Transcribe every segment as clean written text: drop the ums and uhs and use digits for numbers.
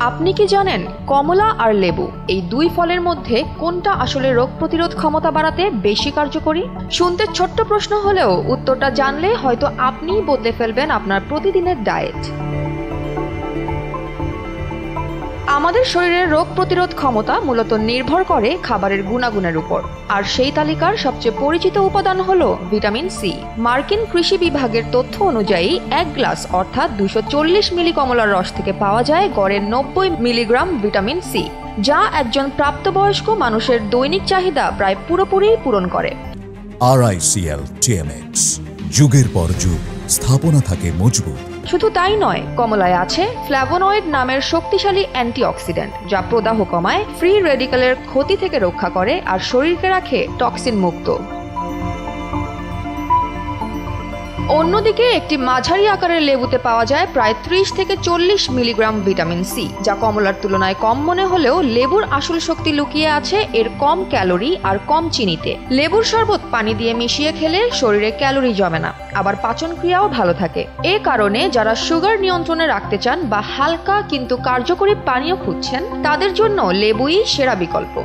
আপনি কি জানেন কমলা আর লেবু এই দুই ফলের মধ্যে কোনটা আসলে রোগ প্রতিরোধ ক্ষমতা বাড়াতে বেশি কার্যকরী? শুনতে ছোট্ট প্রশ্ন হলেও উত্তরটা জানলে হয়তো আপনিই বদলে ফেলবেন আপনার প্রতিদিনের ডায়েট। আমাদের শরীরের রোগ প্রতিরোধ ক্ষমতা মূলত নির্ভর করে খাবারের গুণাগুণের উপর, আর সেই তালিকার সবচেয়ে পরিচিত উপাদান হলো ভিটামিন সি। মার্কিন কৃষি বিভাগের তথ্য অনুযায়ী 1 গ্লাস অর্থাৎ 240 মিলি কমলার রস থেকে পাওয়া যায় গড়ে 90 মিলিগ্রাম ভিটামিন সি, যা একজন প্রাপ্তবয়স্ক মানুষের দৈনিক চাহিদা প্রায় পুরোপুরি পূরণ করে। RICL TMX, যুগের পর যুগ স্থাপনা থাকে মজবুত। শুধু তাই নয়, কমলায় আছে ফ্ল্যাভোনয়েড নামের শক্তিশালী অ্যান্টিঅক্সিডেন্ট, যা প্রদাহ কমায়, ফ্রি রেডিক্যালের ক্ষতি থেকে রক্ষা করে আর শরীরকে রাখে টক্সিন মুক্ত। অন্যদিকে একটি মাঝারি আকারের লেবুতে পাওয়া যায় প্রায় 30 থেকে 40 মিলিগ্রাম ভিটামিন সি, যা কমলার তুলনায় কম মনে হলেও লেবুর আসল শক্তি লুকিয়ে আছে এর কম ক্যালোরি আর কম চিনিতে। লেবুর শরবত পানি দিয়ে মিশিয়ে খেলে শরীরে ক্যালোরি জমে না, আবার পাচন ক্রিয়াও ভালো থাকে। এ কারণে যারা সুগার নিয়ন্ত্রণে রাখতে চান বা হালকা কিন্তু কার্যকরী পানীয় খুঁজছেন, তাদের জন্য লেবুই সেরা বিকল্প।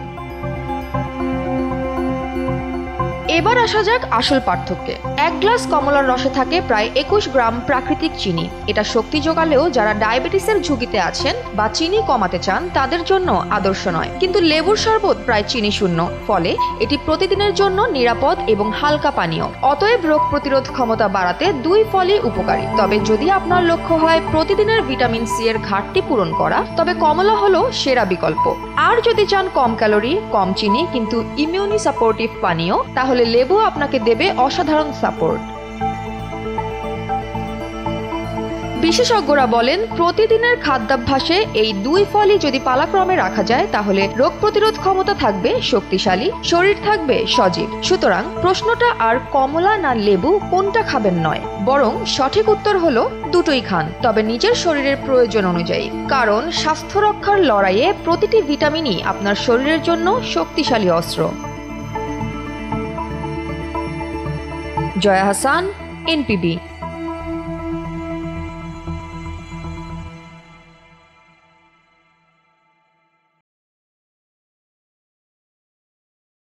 এবার আসা যাক আসল পার্থক্যে। 1 গ্লাস কমলার রসে থাকে প্রায় 21 গ্রাম প্রাকৃতিক চিনি। এটা শক্তি যোগালেও যারা ডায়াবেটিসের ঝুঁকিতে আছেন বা চিনি কমাতে চান তাদের জন্য আদর্শ নয়। কিন্তু লেবুর শরবত প্রায় চিনি শূন্য, ফলে এটি প্রতিদিনের জন্য নিরাপদ এবং হালকা পানীয়। অতএব রোগ প্রতিরোধ ক্ষমতা বাড়াতে দুই ফলই উপকারী। তবে যদি আপনার লক্ষ্য হয় প্রতিদিনের ভিটামিন সি এর ঘাটতি পূরণ করা, তবে কমলা হলো সেরা বিকল্প। আর যদি চান কম ক্যালোরি, কম চিনি কিন্তু ইমিউনি সাপোর্টিভ পানীয়, তাহলে লেবু আপনাকে দেবে অসাধারণ সাপোর্ট। বিশেষজ্ঞরা বলেন প্রতিদিনের খাদ্যাভ্যাসে এই দুই ফলই যদি পালাক্রমে রাখা যায়, তাহলে রোগ প্রতিরোধ ক্ষমতা থাকবে শক্তিশালী, শরীর থাকবে সজীব। সুতরাং প্রশ্নটা আর কমলা না লেবু কোনটা খাবেন নয়, বরং সঠিক উত্তর হলো দুটোই খান, তবে নিজের শরীরের প্রয়োজন অনুযায়ী। কারণ স্বাস্থ্য রক্ষার লড়াইয়ে প্রতিটি ভিটামিনই আপনার শরীরের জন্য শক্তিশালী অস্ত্র। জয়া হাসান, NPB।